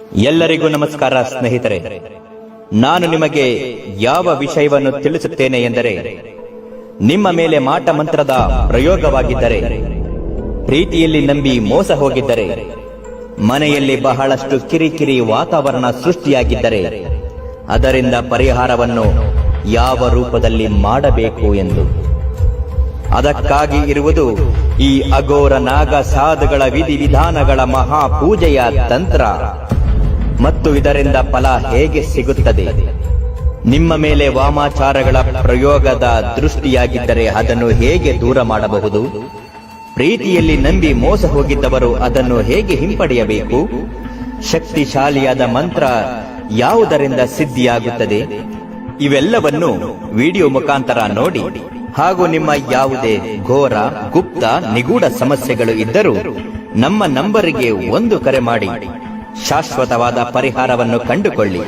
ಎಲ್ಲರಿಗೂ ನಮಸ್ಕಾರ ಸ್ನೇಹಿತರೆ. ನಾನು ನಿಮಗೆ ಯಾವ ವಿಷಯವನ್ನು ತಿಳಿಸುತ್ತೇನೆ ಎಂದರೆ, ನಿಮ್ಮ ಮೇಲೆ ಮಾಟ ಮಂತ್ರದ ಪ್ರಯೋಗವಾಗಿದ್ದರೆ, ಪ್ರೀತಿಯಲ್ಲಿ ನಂಬಿ ಮೋಸ ಹೋಗಿದ್ದರೆ, ಮನೆಯಲ್ಲಿ ಬಹಳಷ್ಟು ಕಿರಿಕಿರಿ ವಾತಾವರಣ ಸೃಷ್ಟಿಯಾಗಿದ್ದರೆ, ಅದರಿಂದ ಪರಿಹಾರವನ್ನು ಯಾವ ರೂಪದಲ್ಲಿ ಮಾಡಬೇಕು ಎಂದು. ಅದಕ್ಕಾಗಿ ಇರುವುದು ಈ ಅಘೋರ ನಾಗ ಸಾಧುಗಳ ವಿಧಿವಿಧಾನಗಳ ಮಹಾಪೂಜೆಯ ತಂತ್ರ ಮತ್ತು ಇದರಿಂದ ಫಲ ಹೇಗೆ ಸಿಗುತ್ತದೆ. ನಿಮ್ಮ ಮೇಲೆ ವಾಮಾಚಾರಗಳ ಪ್ರಯೋಗದ ದೃಷ್ಟಿಯಾಗಿದ್ದರೆ ಅದನ್ನು ಹೇಗೆ ದೂರ ಮಾಡಬಹುದು, ಪ್ರೀತಿಯಲ್ಲಿ ನಂಬಿ ಮೋಸ ಹೋಗಿದ್ದವರು ಅದನ್ನು ಹೇಗೆ ಹಿಂಪಡೆಯಬೇಕು, ಶಕ್ತಿಶಾಲಿಯಾದ ಮಂತ್ರ ಯಾವುದರಿಂದ ಸಿದ್ಧಿಯಾಗುತ್ತದೆ, ಇವೆಲ್ಲವನ್ನು ವಿಡಿಯೋ ಮುಖಾಂತರ ನೋಡಿ. ಹಾಗೂ ನಿಮ್ಮ ಯಾವುದೇ ಘೋರ ಗುಪ್ತ ನಿಗೂಢ ಸಮಸ್ಯೆಗಳು ಇದ್ದರೂ ನಮ್ಮ ನಂಬರಿಗೆ ಒಂದು ಕರೆ ಮಾಡಿ ಶಾಶ್ವತವಾದ ಪರಿಹಾರವನ್ನು ಕಂಡುಕೊಳ್ಳಿ.